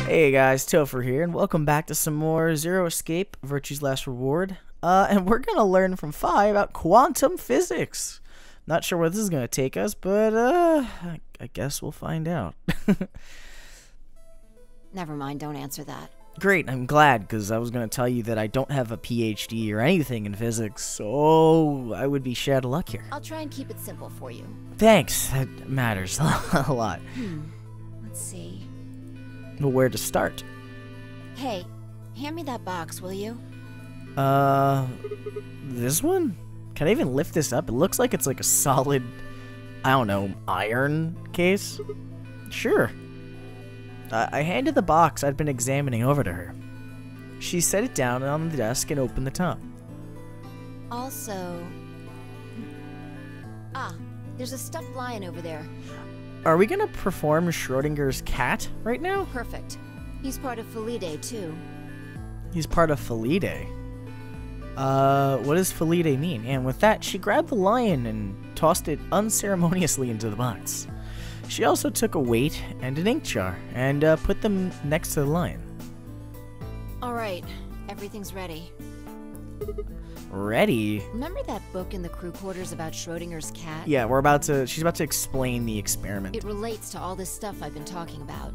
Hey guys, Tofuru here, and welcome back to some more Zero Escape, Virtue's Last Reward. And we're gonna learn from Phi about quantum physics. Not sure where this is gonna take us, but I guess we'll find out. Never mind, don't answer that. Great, I'm glad, because I was gonna tell you that I don't have a PhD or anything in physics, so I would be shit out of luck here. I'll try and keep it simple for you. Thanks, that matters a lot. Let's see. Well, where to start? Hey, hand me that box, will you? This one? Can I even lift this up? It looks like it's like a solid, I don't know, iron case? Sure. I handed the box I'd been examining over to her. She set it down on the desk and opened the top. Also... there's a stuffed lion over there. Are we gonna perform Schrodinger's cat right now? Perfect. He's part of Felidae, too. He's part of Felidae. What does Felidae mean? And with that, she grabbed the lion and tossed it unceremoniously into the box. She also took a weight and an ink jar and put them next to the lion. Alright, everything's ready. Ready? Remember that book in the crew quarters about Schrodinger's cat? Yeah, she's about to explain the experiment. It relates to all this stuff I've been talking about.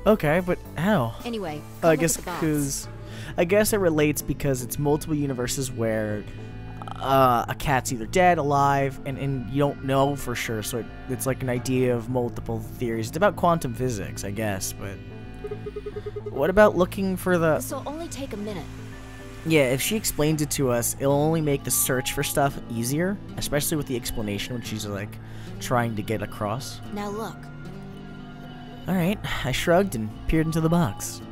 Okay, but how? Anyway, I guess it relates because it's multiple universes where a cat's either dead, alive, and you don't know for sure, so it's like an idea of multiple theories. It's about quantum physics, I guess, but what about looking for the... This'll only take a minute. Yeah, if she explains it to us, it'll only make the search for stuff easier, especially with the explanation when she's like trying to get across. Now look. Alright, I shrugged and peered into the box.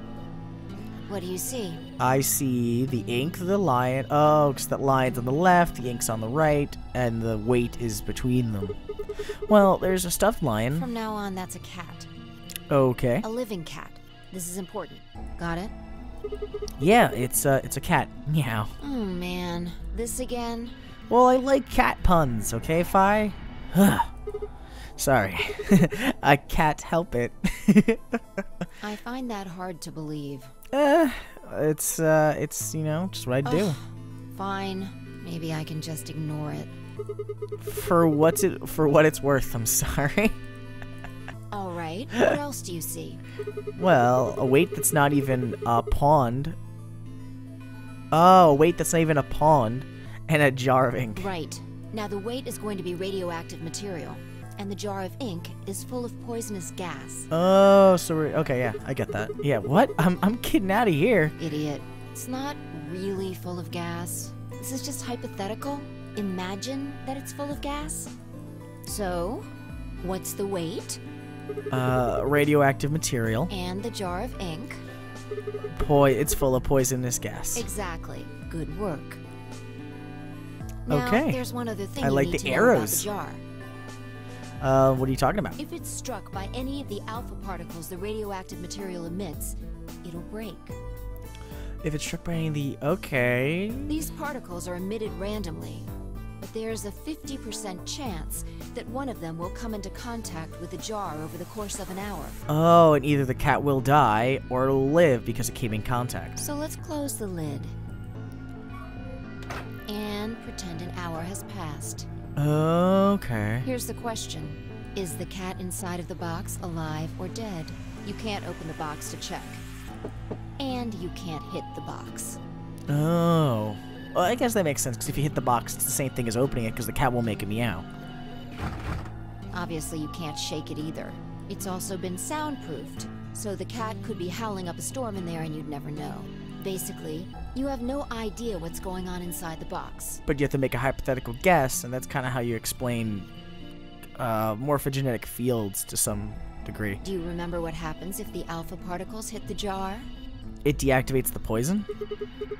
What do you see? I see the ink, the lion. Oh, because that lion's on the left, the ink's on the right, and the weight is between them. Well, there's a stuffed lion. From now on, that's a cat. Okay. A living cat. This is important. Got it? Yeah, it's a cat. Meow. Oh man, this again? Well, I like cat puns, okay, Phi? Sorry. I can't help it. I find that hard to believe. It's you know, just what I do. Fine. Maybe I can just ignore it. For what it's worth, I'm sorry. Alright, what else do you see? Well, a weight that's not even a pond. Oh, a weight that's not even a pond, and a jar of ink. Right. Now the weight is going to be radioactive material, and the jar of ink is full of poisonous gas. Oh, so okay, yeah, I get that. Yeah, what? I'm kidding out of here. Idiot. It's not really full of gas. This is just hypothetical. Imagine that it's full of gas. So, what's the weight? Radioactive material. And the jar of ink. It's full of poisonous gas. Exactly. Good work. Now, okay. There's one other thing I you like need the to know arrows. about the jar. What are you talking about? If it's struck by any of the alpha particles the radioactive material emits, it'll break. If it's struck by any of the... Okay. These particles are emitted randomly, but there's a 50% chance that one of them will come into contact with the jar over the course of an hour. Oh, and either the cat will die, or it'll live because it came in contact. So let's close the lid. And pretend an hour has passed. Okay. Here's the question. Is the cat inside of the box alive or dead? You can't open the box to check. And you can't hit the box. Oh. Well, I guess that makes sense, because if you hit the box, it's the same thing as opening it, because the cat will make a meow. Obviously, you can't shake it either. It's also been soundproofed, so the cat could be howling up a storm in there and you'd never know. Basically, you have no idea what's going on inside the box. But you have to make a hypothetical guess, and that's kind of how you explain morphogenetic fields to some degree. Do you remember what happens if the alpha particles hit the jar? It deactivates the poison?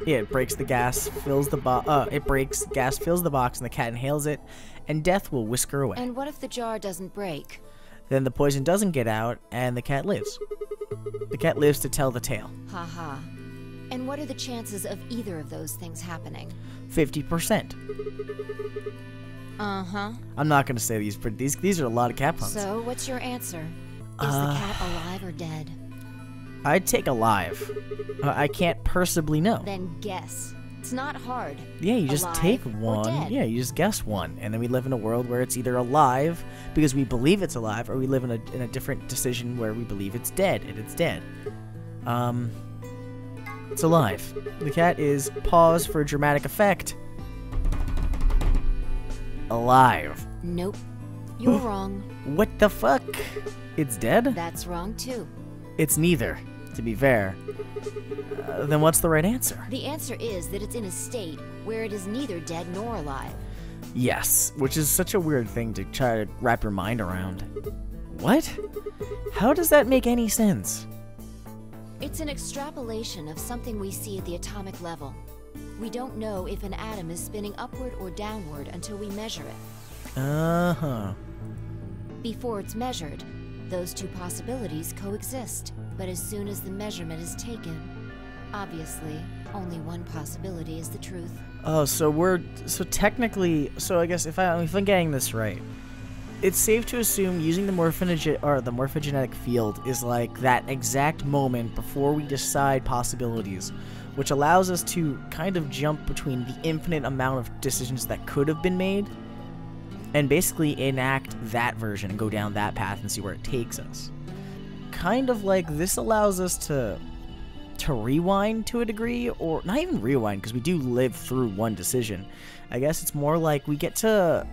Yeah, it breaks the gas, fills the gas fills the box, and the cat inhales it, and death will whisk her away. And what if the jar doesn't break? Then the poison doesn't get out, and the cat lives. The cat lives to tell the tale. Haha. And what are the chances of either of those things happening? 50%. Uh-huh. I'm not gonna say these are a lot of cat puns. So, what's your answer? Is the cat alive or dead? I'd take alive. I can't possibly know. Then guess. It's not hard. Yeah, you just Alive take or one. dead. Yeah, you just guess one, and then we live in a world where it's either alive because we believe it's alive, or we live in a different decision where we believe it's dead, and it's dead. It's alive. The cat is, pause for dramatic effect, alive. Nope. You're wrong. What the fuck? It's dead? That's wrong too. It's neither, to be fair. Then what's the right answer? The answer is that it's in a state where it is neither dead nor alive. Yes, which is such a weird thing to try to wrap your mind around. What? How does that make any sense? It's an extrapolation of something we see at the atomic level. We don't know if an atom is spinning upward or downward until we measure it. Uh-huh. Before it's measured, those two possibilities coexist. But as soon as the measurement is taken, obviously, only one possibility is the truth. Oh, so technically, I guess if I'm getting this right, it's safe to assume using the morphogenetic field is like that exact moment before we decide possibilities, which allows us to kind of jump between the infinite amount of decisions that could have been made and basically enact that version and go down that path and see where it takes us. Kind of like this allows us to rewind to a degree, or not even rewind because we do live through one decision. I guess it's more like we get to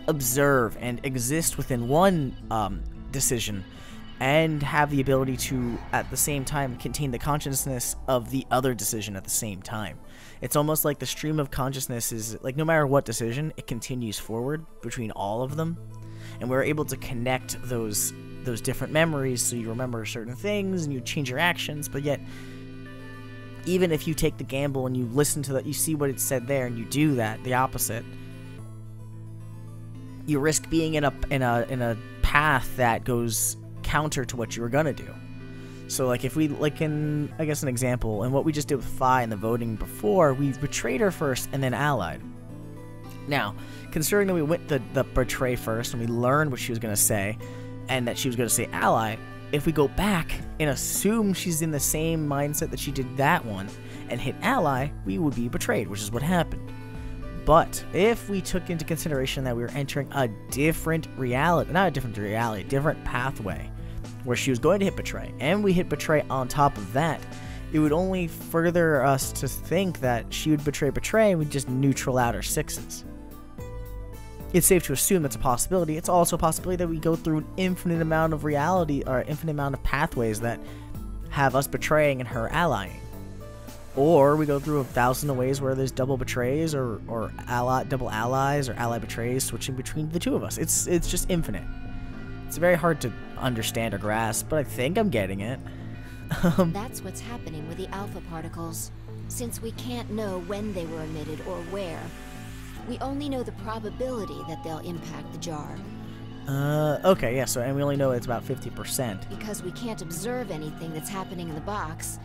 observe and exist within one decision and have the ability to at the same time contain the consciousness of the other decision at the same time. It's almost like the stream of consciousness is like no matter what decision, it continues forward between all of them, and we're able to connect those different memories, so you remember certain things and you change your actions. But yet, even if you take the gamble and you listen to that, you see what it said there, and you do that, the opposite, you risk being in a path that goes counter to what you were gonna do. So like if we in I guess an example, and what we just did with Phi in the voting before, we betrayed her first and then allied. Now, considering that we went the betray first and we learned what she was gonna say, and that she was going to say ally, if we go back and assume she's in the same mindset that she did that one and hit ally, we would be betrayed, which is what happened. But if we took into consideration that we were entering a different reality, not a different reality, a different pathway, where she was going to hit betray, and we hit betray on top of that, it would only further us to think that she would betray, and we'd just neutral out our sixes. It's safe to assume that's a possibility. It's also a possibility that we go through an infinite amount of reality, or infinite amount of pathways that have us betraying and her allying. Or we go through 1,000 ways where there's double betrays, or double allies, or ally betrays, switching between the two of us. It's just infinite. It's very hard to understand or grasp, but I think I'm getting it. That's what's happening with the alpha particles. Since we can't know when they were emitted or where, we only know the probability that they'll impact the jar. Okay, yeah, and we only know it's about 50%. Because we can't observe anything that's happening in the box,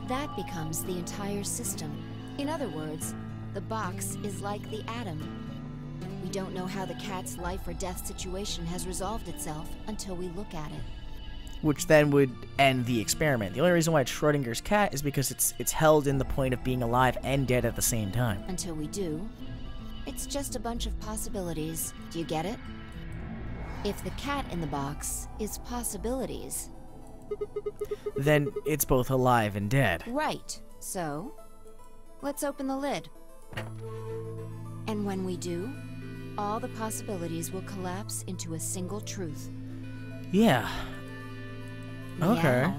that becomes the entire system. In other words, the box is like the atom. We don't know how the cat's life or death situation has resolved itself until we look at it. Which then would end the experiment. The only reason why it's Schrodinger's cat is because it's held in the point of being alive and dead at the same time. Until we do, it's just a bunch of possibilities. Do you get it? If the cat in the box is possibilities, then it's both alive and dead. Right. So, let's open the lid. And when we do, all the possibilities will collapse into a single truth. Yeah. Okay. Yeah.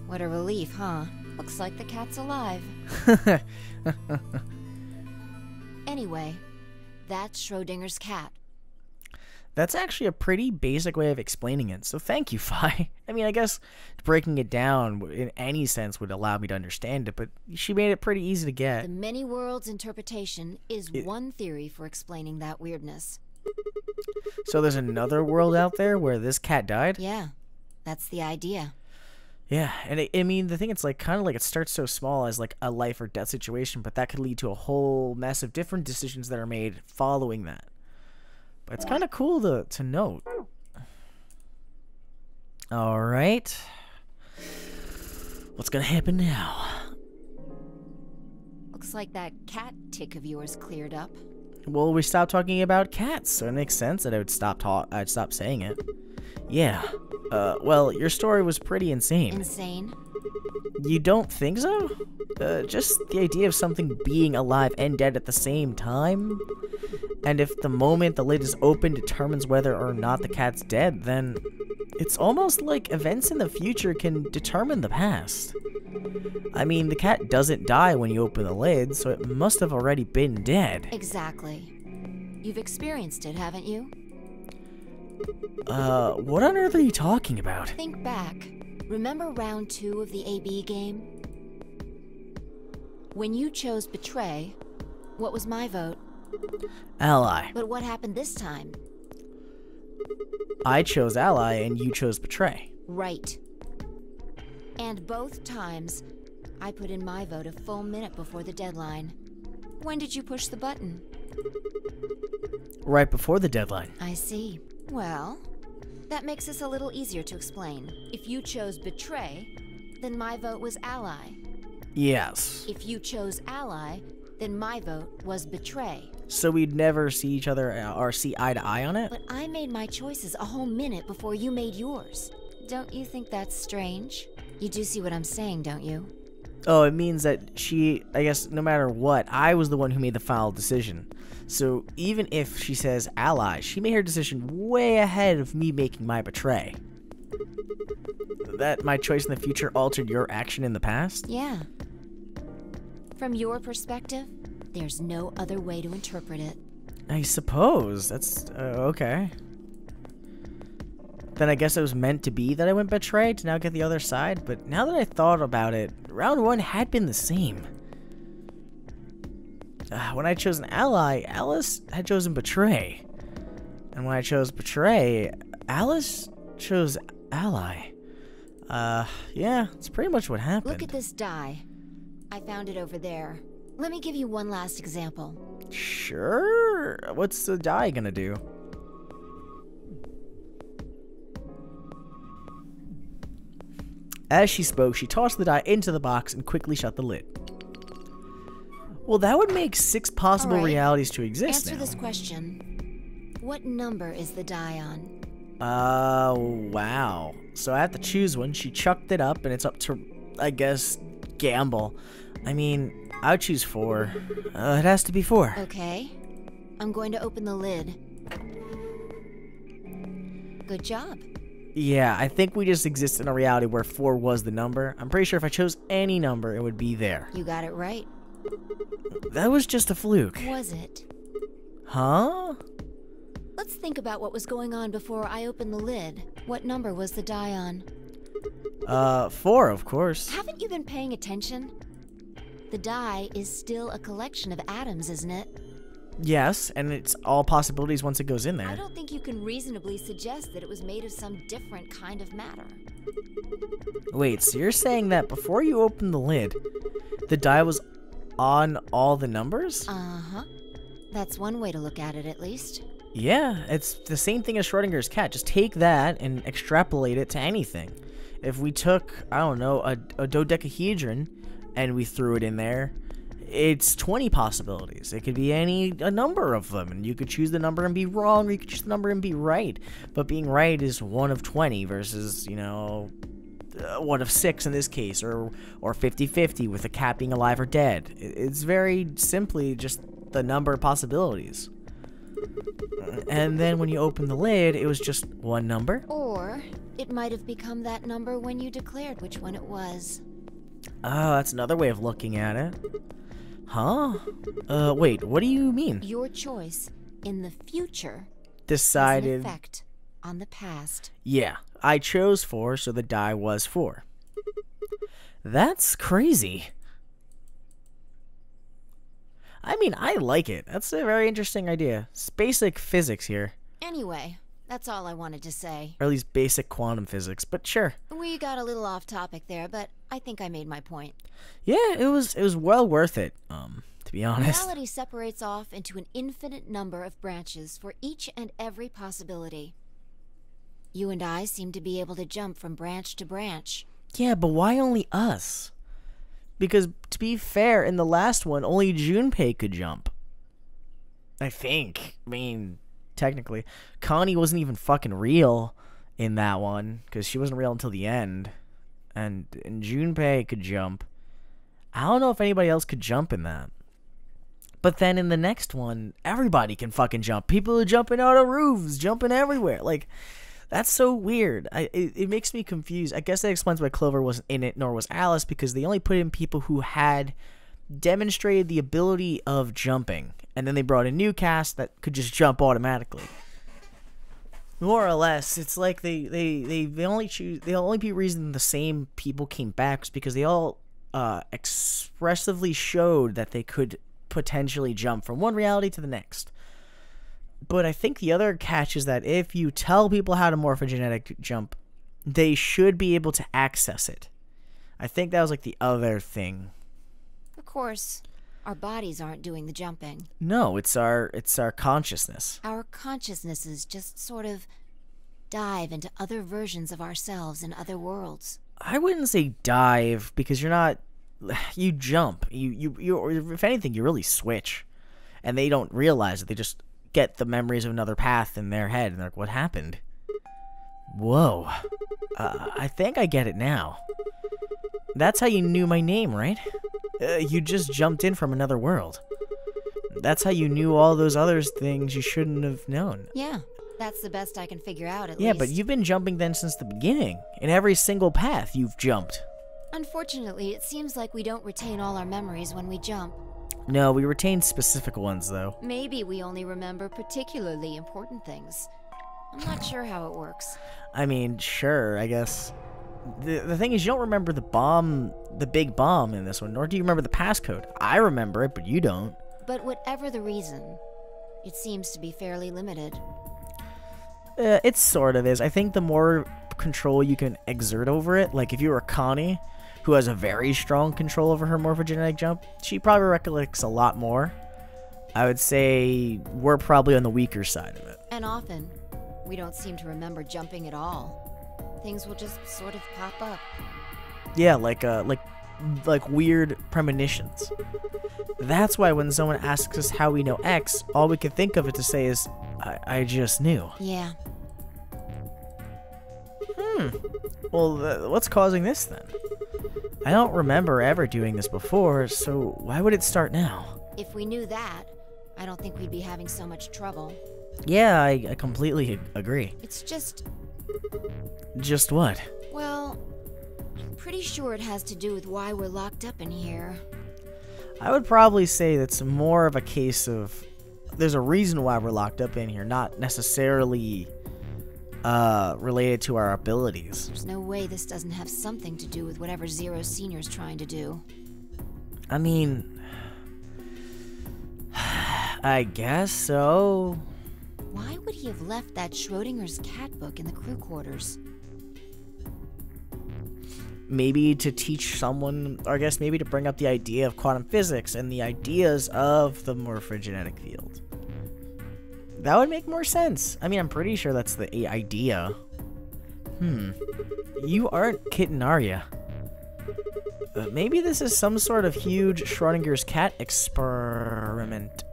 What a relief, huh? Looks like the cat's alive. Anyway, that's Schrodinger's cat. That's actually a pretty basic way of explaining it, so thank you, Phi. I mean, I guess breaking it down in any sense would allow me to understand it, but she made it pretty easy to get. The many worlds interpretation is one theory for explaining that weirdness. So there's another world out there where this cat died? Yeah, that's the idea. Yeah, and I mean, the thing, it's like kind of like it starts so small as like a life or death situation, but that could lead to a whole mess of different decisions that are made following that. But it's kind of cool to note. All right. What's gonna happen now? Looks like that cat tick of yours cleared up. Well, we stopped talking about cats, so it makes sense that I'd stop saying it. Yeah. Well, your story was pretty insane. Insane? You don't think so? Just the idea of something being alive and dead at the same time? And if the moment the lid is open determines whether or not the cat's dead, then it's almost like events in the future can determine the past. I mean, the cat doesn't die when you open the lid, so it must have already been dead. Exactly. You've experienced it, haven't you? What on earth are you talking about? Think back. Remember round 2 of the AB game? When you chose Betray, what was my vote? Ally. But what happened this time? I chose Ally and you chose Betray. Right. And both times, I put in my vote a full minute before the deadline. When did you push the button? Right before the deadline. I see. Well, that makes this a little easier to explain. If you chose Betray, then my vote was Ally. Yes. If you chose Ally, then my vote was Betray. So we'd never see each other or see eye to eye on it? But I made my choices a whole minute before you made yours. Don't you think that's strange? You do see what I'm saying, don't you? Oh, it means that I guess no matter what, I was the one who made the final decision. So even if she says Ally, she made her decision way ahead of me making my Betray. That my choice in the future altered your action in the past? Yeah. From your perspective, there's no other way to interpret it. I suppose. That's, okay. Then I guess it was meant to be that I went Betray to now get the other side, but now that I thought about it, round 1 had been the same. When I chose an Ally, Alice had chosen Betray. And when I chose Betray, Alice chose Ally. Yeah, it's pretty much what happened. Look at this die. I found it over there. Let me give you one last example. Sure. What's the die gonna do? As she spoke, she tossed the die into the box and quickly shut the lid. Well, that would make 6 possible realities to exist Answer now. this question. What number is the die on? Wow. So I have to choose one. She chucked it up, and it's up to, I guess, gamble. I mean, I would choose 4. It has to be 4. Okay. I'm going to open the lid. Good job. Yeah, I think we just exist in a reality where 4 was the number. I'm pretty sure if I chose any number, it would be there. You got it right. That was just a fluke. Was it? Huh? Let's think about what was going on before I opened the lid. What number was the die on? 4, of course. Haven't you been paying attention? The die is still a collection of atoms, isn't it? Yes, and it's all possibilities once it goes in there. I don't think you can reasonably suggest that it was made of some different kind of matter. Wait, so you're saying that before you opened the lid, the die was on all the numbers? Uh-huh. That's one way to look at it, at least. Yeah, it's the same thing as Schrodinger's cat. Just take that and extrapolate it to anything. If we took, I don't know, a dodecahedron and we threw it in there, it's 20 possibilities. It could be a number of them, and you could choose the number and be wrong, or you could choose the number and be right. But being right is 1 of 20 versus, 1 of 6 in this case, or 50-50 with a cat being alive or dead. It's very simply just the number of possibilities. And then when you open the lid, it was just one number. Or it might have become that number when you declared which one it was. Oh, that's another way of looking at it. Huh? Wait, what do you mean? Your choice in the future Decided. has an effect on the past. Yeah, I chose 4, so the die was 4. That's crazy. I mean, I like it. That's a very interesting idea. It's basic physics here. Anyway, that's all I wanted to say. Or at least basic quantum physics, but sure. We got a little off topic there, but I think I made my point. Yeah, it was well worth it, to be honest. Reality separates off into an infinite number of branches for each and every possibility. You and I seem to be able to jump from branch to branch. Yeah, but why only us? Because, to be fair, in the last one, only Junpei could jump. I think. I mean, technically. Connie wasn't even fucking real in that one, because she wasn't real until the end. And Junpei could jump. I don't know if anybody else could jump in that. But then in the next one, everybody can fucking jump. People are jumping out of roofs, jumping everywhere. Like, that's so weird. It makes me confused. I guess that explains why Clover wasn't in it, nor was Alice, because they only put in people who had demonstrated the ability of jumping. And then they brought a new cast that could just jump automatically. More or less, it's like they only be reason the same people came back was because they all expressively showed that they could potentially jump from one reality to the next. But I think the other catch is that if you tell people how to morphogenetic jump, they should be able to access it. I think that was like the other thing. Of course, our bodies aren't doing the jumping. No, it's our consciousness. Our consciousnesses just sort of dive into other versions of ourselves in other worlds. I wouldn't say dive, because you jump. You if anything, you really switch. And they don't realize it. They just get the memories of another path in their head, and they're like, what happened? Whoa. I think I get it now. That's how you knew my name, right? You just jumped in from another world. That's how you knew all those other things you shouldn't have known. Yeah, that's the best I can figure out, at least. Yeah, but you've been jumping then since the beginning. In every single path, you've jumped. Unfortunately, it seems like we don't retain all our memories when we jump. No, we retain specific ones, though. Maybe we only remember particularly important things. I'm not sure how it works. I mean, sure, I guess. The thing is, you don't remember the big bomb in this one, nor do you remember the passcode. I remember it, but you don't. But whatever the reason, it seems to be fairly limited. It sort of is. I think the more control you can exert over it, like if you were Connie, who has a very strong control over her morphogenetic jump, she probably recollects a lot more. I would say we're probably on the weaker side of it. And often, we don't seem to remember jumping at all. Things will just sort of pop up. Yeah, like weird premonitions. That's why when someone asks us how we know X, all we can think of it to say is, I just knew. Yeah. Well, what's causing this then? I don't remember ever doing this before, so why would it start now? If we knew that, I don't think we'd be having so much trouble. Yeah, I completely agree. It's just... Just what? Well, I'm pretty sure it has to do with why we're locked up in here. I would probably say that's more of a case of there's a reason why we're locked up in here, not necessarily related to our abilities. There's no way this doesn't have something to do with whatever Zero Senior's trying to do. I mean, I guess so. Why would he have left that Schrodinger's cat book in the crew quarters? Maybe to teach someone, or I guess maybe to bring up the idea of quantum physics and the ideas of the morphogenetic field. That would make more sense. I mean, I'm pretty sure that's the idea. You aren't kitten, are ya? Maybe this is some sort of huge Schrodinger's cat experiment.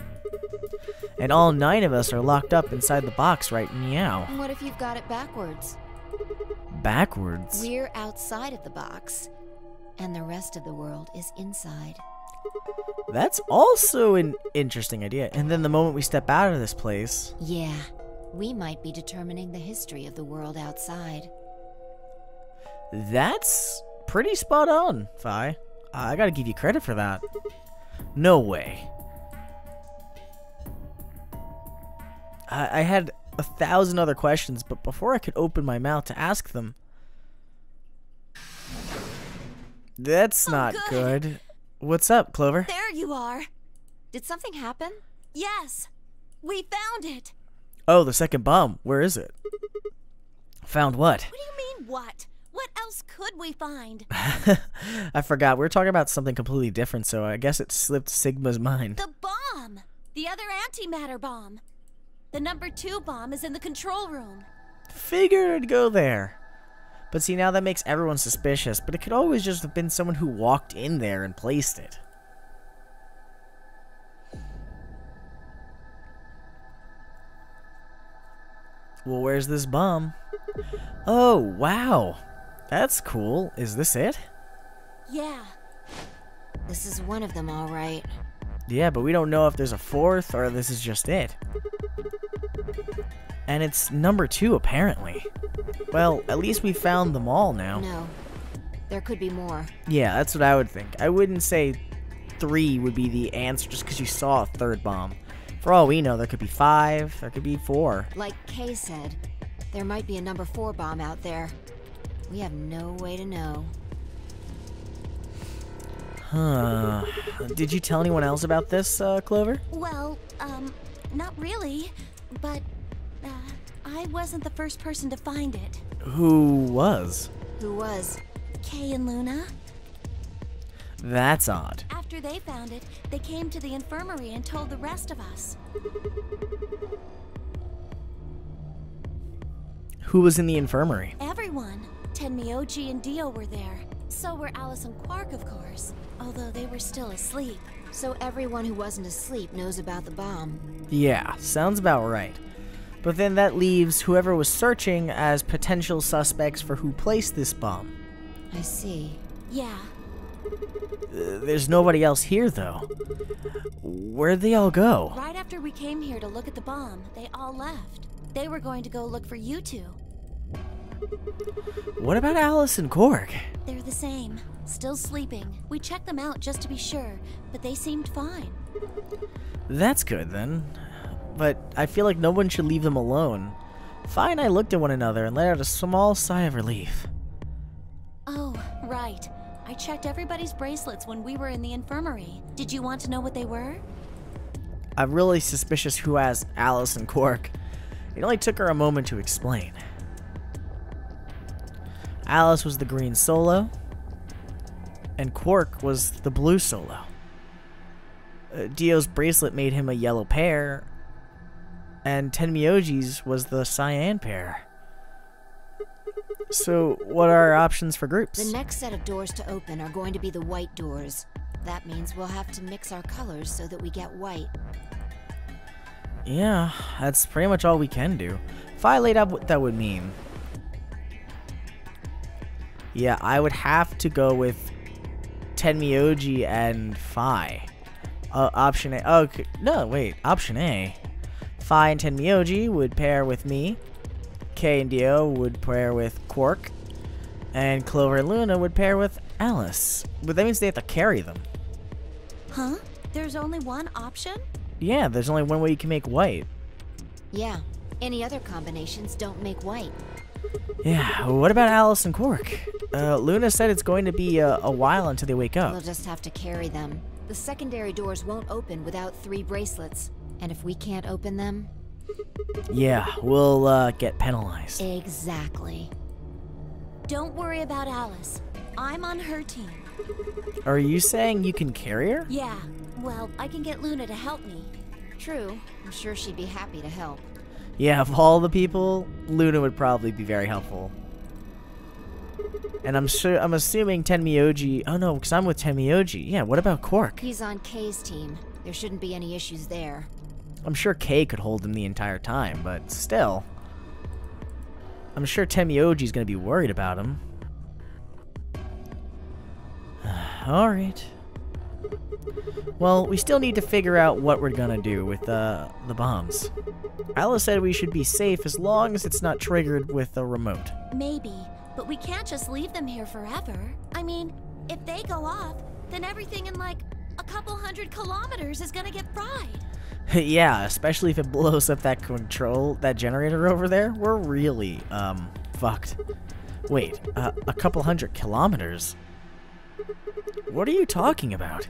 And all 9 of us are locked up inside the box right meow. And what if you've got it backwards? Backwards? We're outside of the box, and the rest of the world is inside. That's also an interesting idea. And then the moment we step out of this place... Yeah, we might be determining the history of the world outside. That's pretty spot on, Phi. I gotta give you credit for that. No way. I had 1,000 other questions, but before I could open my mouth to ask them... That's not good. What's up, Clover? There you are. Did something happen? Yes, we found it. Oh, the second bomb. Where is it? Found what? What do you mean, what? What else could we find? I forgot. We were talking about something completely different, so I guess it slipped Sigma's mind. The bomb. The other antimatter bomb. The number 2 bomb is in the control room. Figured it'd go there. But see, now that makes everyone suspicious, but it could always just have been someone who walked in there and placed it. Well, where's this bomb? Oh, wow. That's cool. Is this it? Yeah. This is one of them, all right. Yeah, but we don't know if there's a fourth or this is just it. And it's number 2, apparently. Well, at least we found them all now. No. There could be more. Yeah, that's what I would think. I wouldn't say 3 would be the answer just because you saw a third bomb. For all we know, there could be 5, there could be 4. Like Kay said, there might be a number 4 bomb out there. We have no way to know. Huh. Did you tell anyone else about this, Clover? Well, not really. But, I wasn't the first person to find it. Who was? Who was? Kay and Luna. That's odd. After they found it, they came to the infirmary and told the rest of us. Who was in the infirmary? Everyone. Tenmyoji and Dio were there. So were Alice and Quark, of course. Although they were still asleep. So everyone who wasn't asleep knows about the bomb. Yeah, sounds about right. But then that leaves whoever was searching as potential suspects for who placed this bomb. I see. Yeah. There's nobody else here, though. Where'd they all go? Right after we came here to look at the bomb, they all left. They were going to go look for you two. What about Alice and Quark? They're the same. Still sleeping. We checked them out just to be sure, but they seemed fine. That's good, then. But I feel like no one should leave them alone. Fi and I looked at one another and let out a small sigh of relief. Oh, right. I checked everybody's bracelets when we were in the infirmary. Did you want to know what they were? I'm really suspicious who has Alice and Quark. It only took her a moment to explain. Alice was the green solo, and Quark was the blue solo. Dio's bracelet made him a yellow pair, and Tenmyoji's was the cyan pair. So, what are our options for groups? The next set of doors to open are going to be the white doors. That means we'll have to mix our colors so that we get white. Yeah, that's pretty much all we can do. Fi laid out what that would mean. Yeah, I would have to go with Tenmyoji and Fi. Option A. Oh, okay. No, wait. Option A. Fi and Tenmyoji would pair with me. Kay and Dio would pair with Quark. And Clover and Luna would pair with Alice. But that means they have to carry them. Huh? There's only one option? Yeah, there's only one way you can make white. Yeah. Any other combinations don't make white. Yeah, what about Alice and Quark? Luna said it's going to be a while until they wake up. We'll just have to carry them. The secondary doors won't open without 3 bracelets. And if we can't open them... Yeah, we'll get penalized. Exactly. Don't worry about Alice. I'm on her team. Are you saying you can carry her? Yeah. Well, I can get Luna to help me. True. I'm sure she'd be happy to help. Yeah, of all the people, Luna would probably be very helpful. And I'm assuming Tenmyoji... Oh no, because I'm with Tenmyoji. Yeah, what about Quark? He's on Kay's team. There shouldn't be any issues there. I'm sure Kay could hold him the entire time, but still. I'm sure Tenmyoji's gonna be worried about him. Alright. Well, we still need to figure out what we're gonna do with the bombs. Alice said we should be safe as long as it's not triggered with a remote. Maybe, but we can't just leave them here forever. I mean, if they go off, then everything in like a couple 100 kilometers is gonna get fried. Yeah, especially if it blows up that generator over there. We're really, fucked. Wait, a couple 100 kilometers? What are you talking about?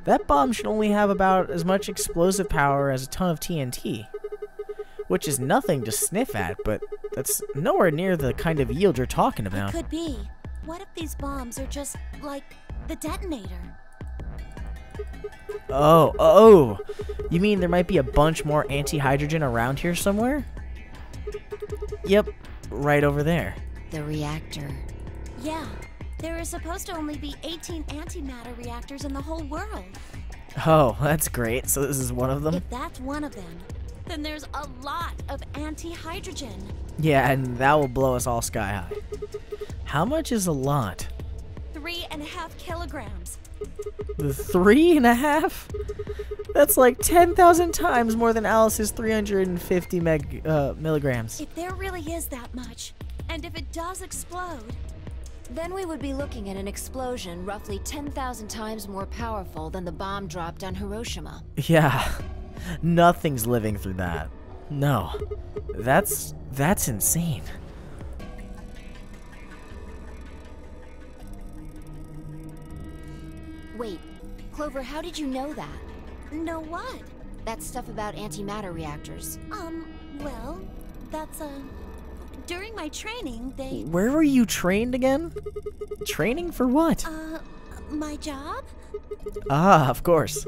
That bomb should only have about as much explosive power as a ton of TNT. Which is nothing to sniff at, but that's nowhere near the kind of yield you're talking about. It could be. What if these bombs are just, like, the detonator? Oh, you mean there might be a bunch more anti-hydrogen around here somewhere? Yep, right over there. the reactor. Yeah, there are supposed to only be 18 antimatter reactors in the whole world. Oh, that's great. So this is one of them? If that's one of them, then there's a lot of anti-hydrogen. Yeah, and that will blow us all sky high. How much is a lot? 3.5 kilograms. The 3.5? That's like 10,000 times more than Alice's 350 milligrams. If there really is that much, and if it does explode, Then we would be looking at an explosion roughly 10,000 times more powerful than the bomb dropped on Hiroshima. Yeah, nothing's living through that. No, that's insane. Wait, Clover, how did you know that? know what? That stuff about antimatter reactors. Well, that's, during my training, they... Where were you trained again? Training for what? My job? Ah, of course.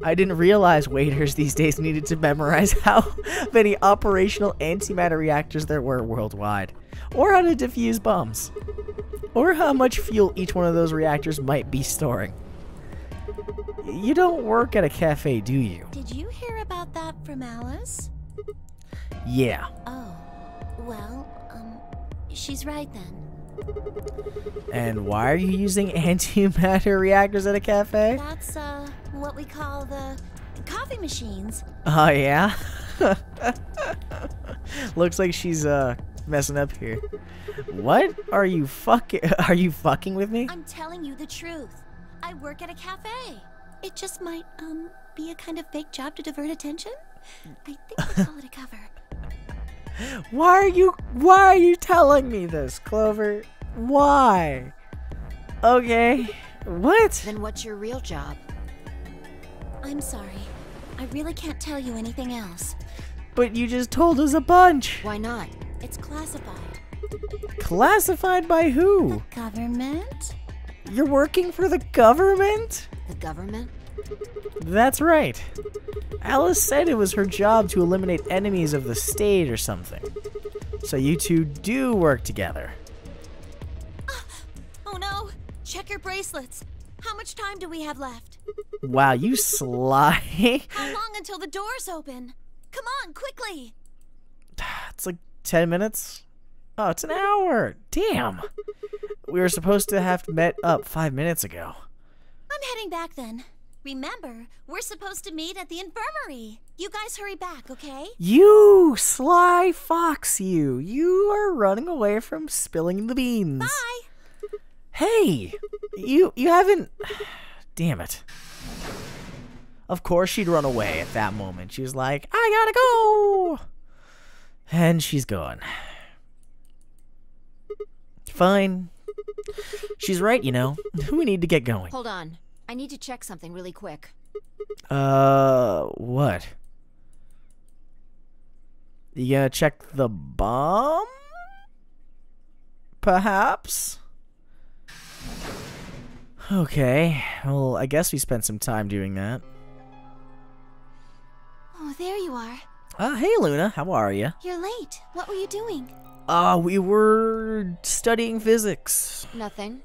I didn't realize waiters these days needed to memorize how many operational antimatter reactors there were worldwide, or how to defuse bombs, or how much fuel each one of those reactors might be storing. You don't work at a cafe, do you? Did you hear about that from Alice? Yeah. Oh, well, she's right then. And why are you using antimatter reactors at a cafe? That's, what we call the coffee machines. Oh, yeah? Looks like she's, messing up here. What? Are you fucking with me? I'm telling you the truth. I work at a cafe. It just might, be a kind of fake job to divert attention. I think we call it a cover. Why are you telling me this, Clover? Why? Okay. What? Then what's your real job? I'm sorry. I really can't tell you anything else. But you just told us a bunch. Why not? It's classified. Classified by who? Government? You're working for the government? The government? That's right. Alice said it was her job to eliminate enemies of the state or something. So you two do work together. Oh no! Check your bracelets. How much time do we have left? Wow, you sly. How long until the doors open? Come on, quickly! It's like 10 minutes. Oh, it's an hour. Damn. We were supposed to have met up 5 minutes ago. I'm heading back then. Remember, we're supposed to meet at the infirmary. You guys hurry back, okay? You sly fox, you. You are running away from spilling the beans. Bye! Hey, you haven't... Damn it. Of course she'd run away at that moment. She was like, I gotta go! And she's gone. Fine. She's right, you know. We need to get going. Hold on. I need to check something really quick. What? You gonna check the bomb? Perhaps? Okay, well, I guess we spent some time doing that. Oh, there you are. Hey Luna, how are you? You're late. What were you doing? We were studying physics. Nothing.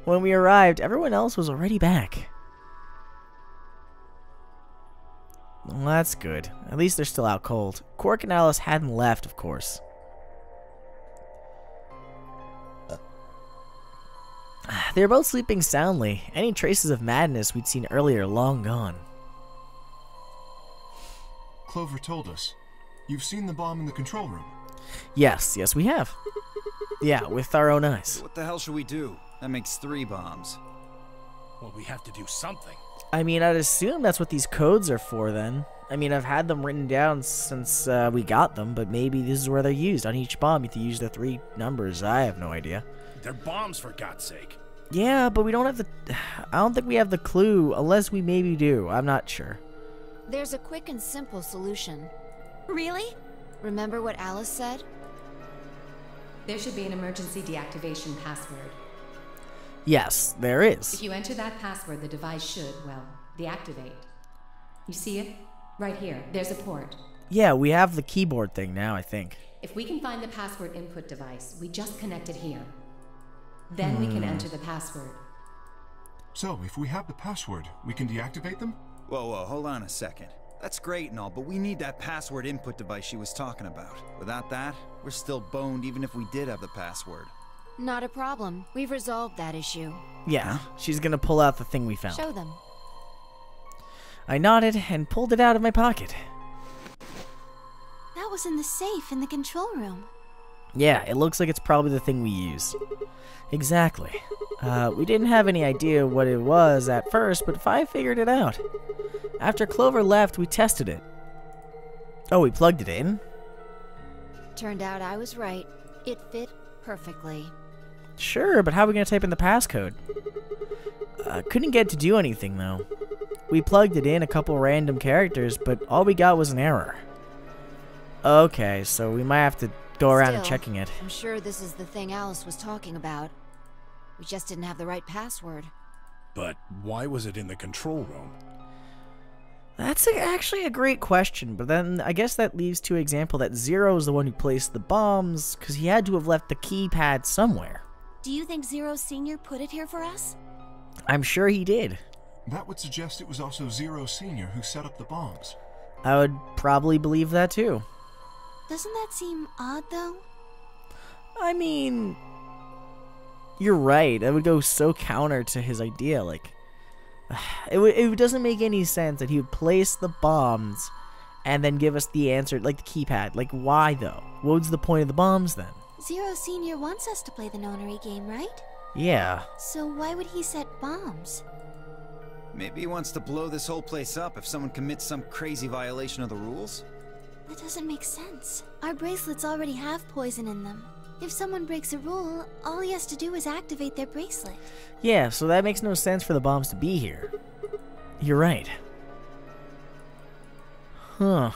When we arrived, everyone else was already back. Well, that's good. At least they're still out cold. Quark and Alice hadn't left, of course. They were both sleeping soundly. Any traces of madness we'd seen earlier long gone. Clover told us. You've seen the bomb in the control room. Yes, we have. Yeah, with our own eyes. What the hell should we do? That makes 3 bombs. Well, we have to do something. I mean, I'd assume that's what these codes are for then. I mean, I've had them written down since we got them, but maybe this is where they're used. On each bomb, you have to use the 3 numbers. I have no idea. They're bombs, for God's sake. Yeah, but we don't have the... I don't think we have the clue, unless we maybe do. I'm not sure. There's a quick and simple solution. Really? Remember what Alice said? There should be an emergency deactivation password. Yes, there is. If you enter that password, the device should, well, deactivate. You see it? Right here. There's a port. Yeah, we have the keyboard thing now, I think. If we can find the password input device, we just connect it here. Then we can enter the password. So, if we have the password, we can deactivate them? Whoa, hold on a second. That's great and all, but we need that password input device she was talking about. Without that, we're still boned even if we did have the password. Not a problem. We've resolved that issue. Yeah, she's gonna pull out the thing we found. Show them. I nodded and pulled it out of my pocket. That was in the safe in the control room. Yeah, it looks like it's probably the thing we use. Exactly. We didn't have any idea what it was at first, but I figured it out. After Clover left, we tested it. Oh, we plugged it in? Turned out I was right. It fit perfectly. Sure, but how are we going to type in the passcode? Couldn't get to do anything, though. We plugged it in a couple random characters, but all we got was an error. Okay, so we might have to go around and Still, checking it. I'm sure this is the thing Alice was talking about. We just didn't have the right password. But why was it in the control room? That's actually a great question, but then I guess that leaves to an example that Zero is the one who placed the bombs, because he had to have left the keypad somewhere. Do you think Zero Senior put it here for us? I'm sure he did. That would suggest it was also Zero Senior who set up the bombs. I would probably believe that too. Doesn't that seem odd, though? I mean, you're right. That would go so counter to his idea. Like, it doesn't make any sense that he would place the bombs and then give us the answer, like the keypad. Like, why though? What was the point of the bombs then? Zero Senior wants us to play the nonary game, right? Yeah. So why would he set bombs? Maybe he wants to blow this whole place up if someone commits some crazy violation of the rules? That doesn't make sense. Our bracelets already have poison in them. If someone breaks a rule, all he has to do is activate their bracelet. Yeah, so that makes no sense for the bombs to be here. You're right. Huh.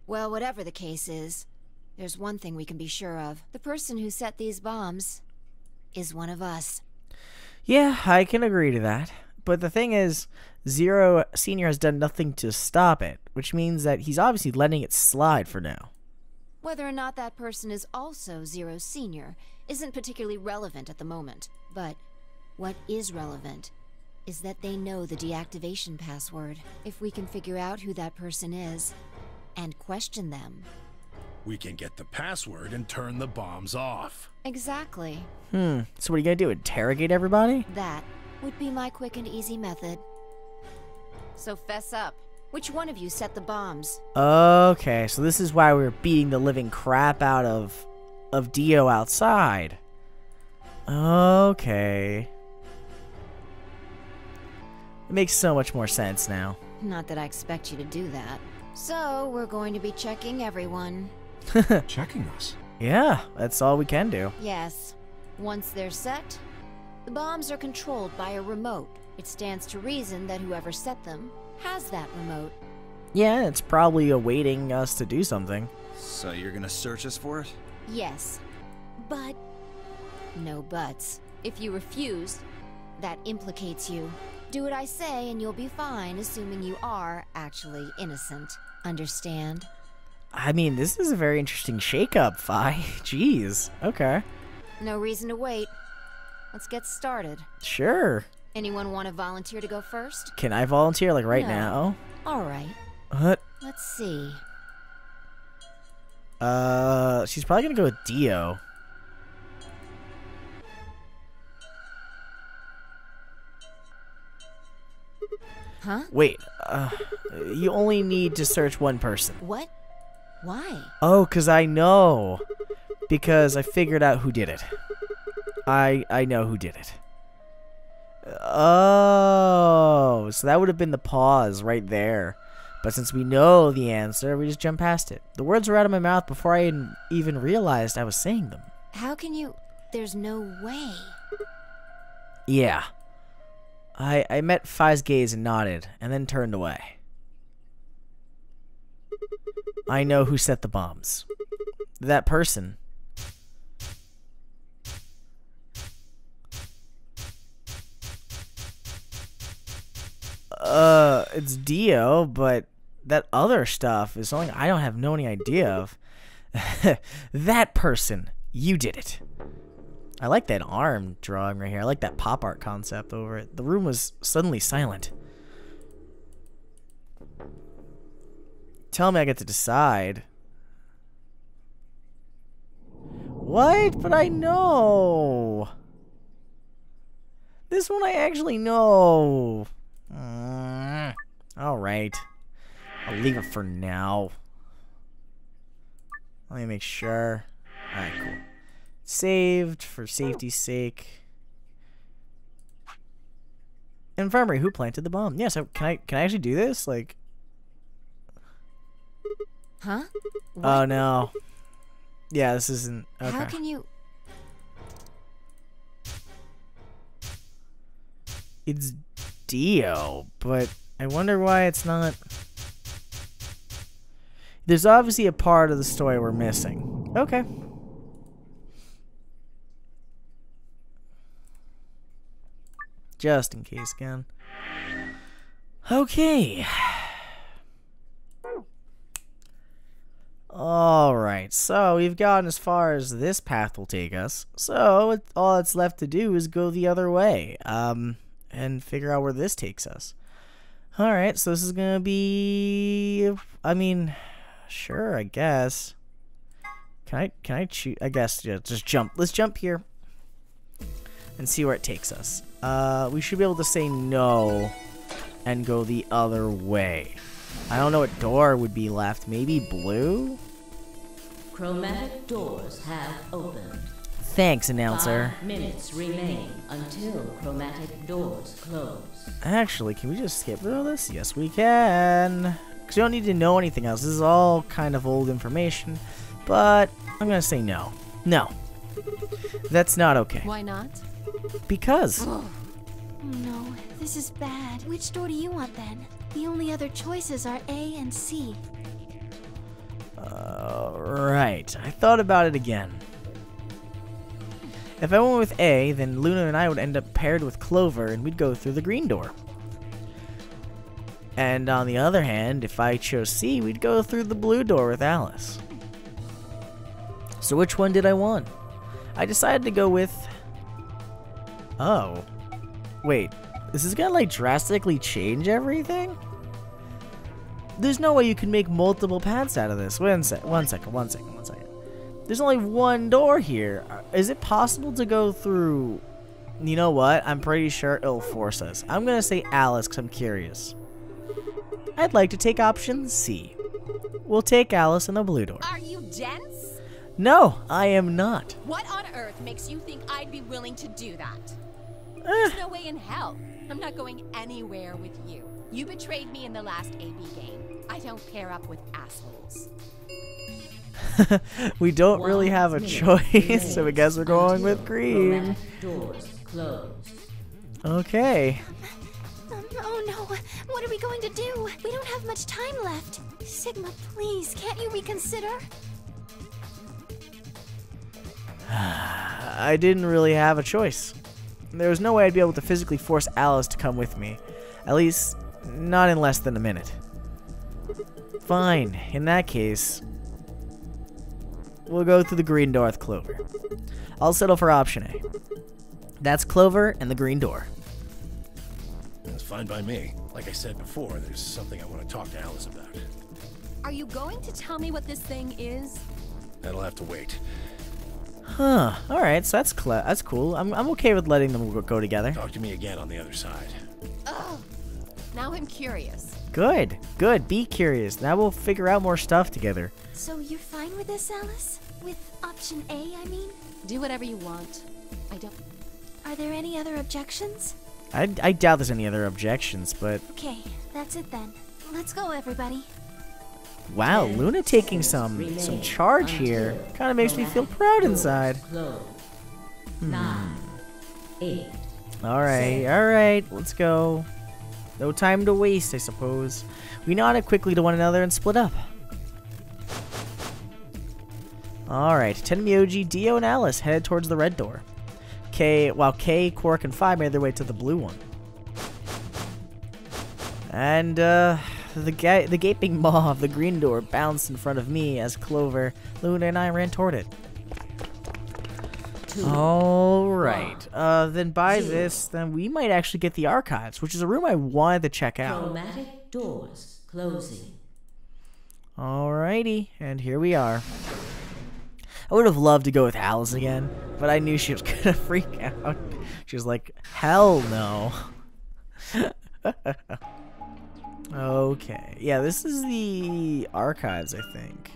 Well, whatever the case is, there's one thing we can be sure of. The person who set these bombs is one of us. Yeah, I can agree to that. But the thing is, Zero Senior has done nothing to stop it, which means that he's obviously letting it slide for now. Whether or not that person is also Zero Senior isn't particularly relevant at the moment. But what is relevant is that they know the deactivation password. If we can figure out who that person is and question them. We can get the password and turn the bombs off. Exactly. So what are you gonna do, interrogate everybody? That would be my quick and easy method. So fess up. Which one of you set the bombs? Okay, so this is why we were beating the living crap out of Dio outside. Okay. It makes so much more sense now. Not that I expect you to do that. So, we're going to be checking everyone. Checking us. Yeah, that's all we can do. Yes. Once they're set, the bombs are controlled by a remote. It stands to reason that whoever set them has that remote. Yeah, it's probably awaiting us to do something. So you're gonna search us for it? Yes. But no buts. If you refuse, that implicates you. Do what I say and you'll be fine, assuming you are actually innocent. Understand? I mean, this is a very interesting shakeup, Fi. Jeez. Okay. No reason to wait. Let's get started. Sure. Anyone want to volunteer to go first? Can I volunteer, like, right No. now? All right. What? Let's see. She's probably gonna go with Dio. Huh? Wait, you only need to search one person. What? Why? Oh, 'cause I know. Because I figured out who did it. I know who did it. Oh, so that would have been the pause right there. But since we know the answer, we just jump past it. The words were out of my mouth before I even realized I was saying them. How can you... There's no way. Yeah. I met Fi's gaze and nodded, and then turned away. I know who set the bombs. That person. It's Dio, but that other stuff is something I don't have any idea of. That person, you did it. I like that arm drawing right here. I like that pop art concept over it. The room was suddenly silent. Tell me I get to decide. What? But I know. This one I actually know. Alright. I'll leave it for now. Let me make sure. Alright, cool. Saved for safety's sake. Infirmary, who planted the bomb? Yes, can I actually do this? Like, Huh? What? oh no. Yeah, this isn't okay. How can you... It's Dio, but I wonder why it's not. There's obviously a part of the story we're missing. Okay. Just in case, again. Okay. Alright, so we've gotten as far as this path will take us. So all that's left to do is go the other way. And figure out where this takes us. Alright, so this is gonna be... I mean, sure, I guess. Can I choose? I guess, yeah, just jump. Let's jump here. And see where it takes us. We should be able to say no and go the other way. I don't know what door would be left. Maybe blue? Chromatic doors have opened. Thanks, announcer. 5 minutes remain until chromatic doors close. Actually, can we just skip through this? Yes, we can. Because you don't need to know anything else. This is all kind of old information. But I'm going to say no. No. That's not okay. Why not? Because. Oh no, this is bad. Which door do you want then? The only other choices are A and C. Right. I thought about it again. If I went with A, then Luna and I would end up paired with Clover, and we'd go through the green door. And on the other hand, if I chose C, we'd go through the blue door with Alice. So which one did I want? I decided to go with... Oh. Wait. This is gonna, like, drastically change everything? There's no way you can make multiple paths out of this. One second. There's only one door here. Is it possible to go through... You know what? I'm pretty sure it'll force us. I'm gonna say Alice because I'm curious. I'd like to take option C. We'll take Alice in the blue door. Are you dense? No, I am not. What on earth makes you think I'd be willing to do that? There's no way in hell. I'm not going anywhere with you. You betrayed me in the last AB game. I don't pair up with assholes. We don't really have a choice, so I guess we're going with green. Doors closed. Okay. Oh no, what are we going to do? We don't have much time left. Sigma, please, can't you reconsider? I didn't really have a choice. There was no way I'd be able to physically force Alice to come with me. At least, not in less than a minute. Fine. In that case, we'll go through the green door with Clover. I'll settle for option A. That's Clover and the green door. That's fine by me. Like I said before, there's something I want to talk to Alice about. Are you going to tell me what this thing is? That'll have to wait. Huh. Alright, so that's cool. I'm okay with letting them go together. Talk to me again on the other side. Ugh. Now I'm curious. Good. Good. Be curious. Now we'll figure out more stuff together. So you're fine with this, Alice? With option A, I mean? Do whatever you want. I don't... Are there any other objections? I doubt there's any other objections, but... Okay, that's it then. Let's go, everybody. Wow, Luna taking some charge here. Kind of makes me feel proud inside. 9, 8. Alright, let's go. No time to waste, I suppose. We nodded quickly to one another and split up. Alright, Tenmyoji, Dio, and Alice headed towards the red door. While K, Quark, and Phi made their way to the blue one. And, The gaping maw of the green door bounced in front of me as Clover, Luna, and I ran toward it. Alright, then by this, then we might actually get the archives, which is a room I wanted to check out. Chromatic doors closing. Alrighty, and here we are. I would have loved to go with Alice again, but I knew she was gonna freak out. She was like, hell no. Okay, yeah, this is the archives, I think.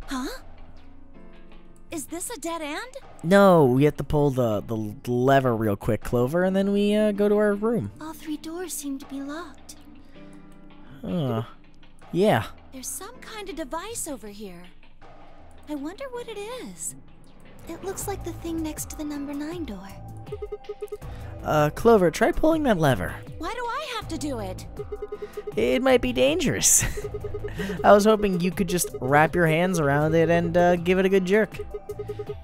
Huh? Is this a dead end? No, we have to pull the lever real quick, Clover, and then we go to our room. All 3 doors seem to be locked. Yeah. There's some kind of device over here. I wonder what it is. It looks like the thing next to the number 9 door. Clover, try pulling that lever. Why do I have to do it? It might be dangerous. I was hoping you could just wrap your hands around it and give it a good jerk.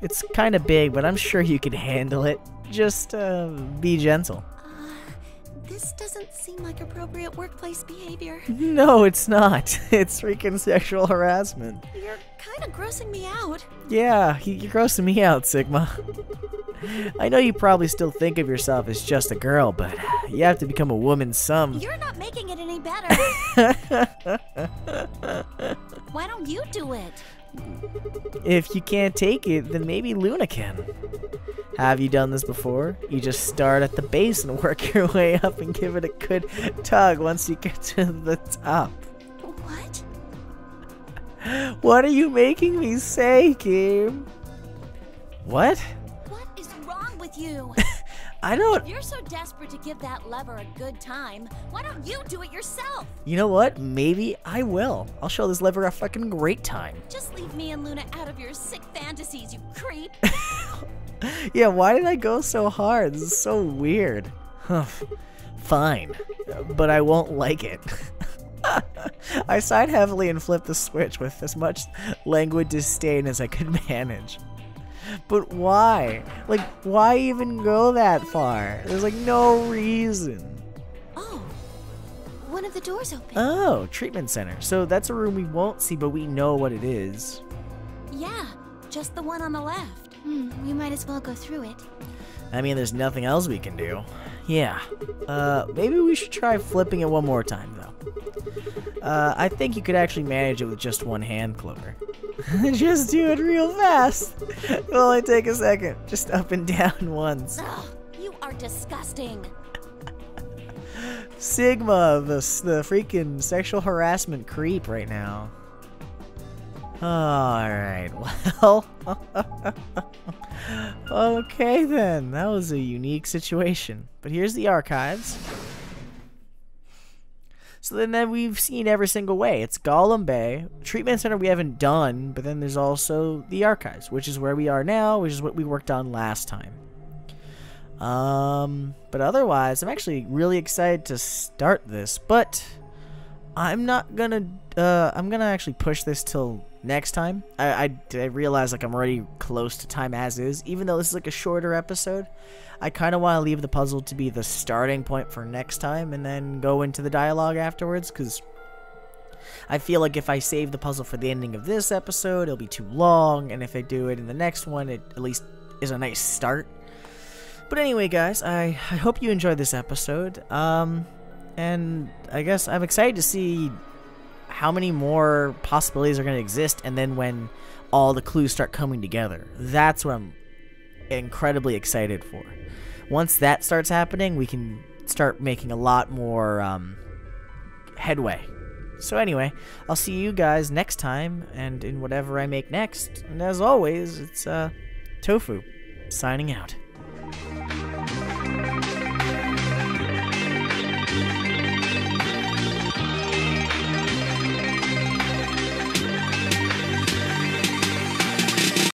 It's kind of big, but I'm sure you could handle it. Just be gentle. This doesn't seem like appropriate workplace behavior. No, it's not. It's freaking sexual harassment. You're kind of grossing me out. Yeah, you're grossing me out, Sigma. I know you probably still think of yourself as just a girl, but you have to become a woman some. You're not making it any better. Why don't you do it? If you can't take it, then maybe Luna can. Have you done this before? You just start at the base and work your way up and give it a good tug once you get to the top. What? What are you making me say, Kim? What? What is wrong with you? I don't... If you're so desperate to give that lever a good time, why don't you do it yourself? You know what? Maybe I will. I'll show this lever a fucking great time. Just leave me and Luna out of your sick fantasies, you creep. Yeah, why did I go so hard? This is so weird. Fine, but I won't like it. I sighed heavily and flipped the switch with as much languid disdain as I could manage. But why? Like, why even go that far? There's like no reason. Oh, one of the doors open. Oh, treatment center. So that's a room we won't see, but we know what it is. Yeah, just the one on the left. We might as well go through it. I mean, there's nothing else we can do. Yeah. Maybe we should try flipping it one more time, though. I think you could actually manage it with just one hand, Clover. Just do it real fast. It'll only take a second. Just up and down once. Ugh, you are disgusting. Sigma, the freaking sexual harassment creep right now. Alright, well... Okay then, that was a unique situation. But here's the archives. So then we've seen every single way. It's Golem Bay, Treatment Center we haven't done, but then there's also the archives, which is where we are now, which is what we worked on last time. But otherwise, I'm actually really excited to start this, but I'm not gonna, I'm gonna actually push this till next time. I realize like I'm already close to time as is, even though this is like a shorter episode. I kind of want to leave the puzzle to be the starting point for next time and then go into the dialogue afterwards, because I feel like if I save the puzzle for the ending of this episode, it'll be too long, and if I do it in the next one, it at least is a nice start. But anyway, guys, I hope you enjoyed this episode, and I guess I'm excited to see how many more possibilities are going to exist, and then when all the clues start coming together. That's what I'm incredibly excited for. Once that starts happening, we can start making a lot more headway. So anyway, I'll see you guys next time, and in whatever I make next. And as always, it's Tofu, signing out.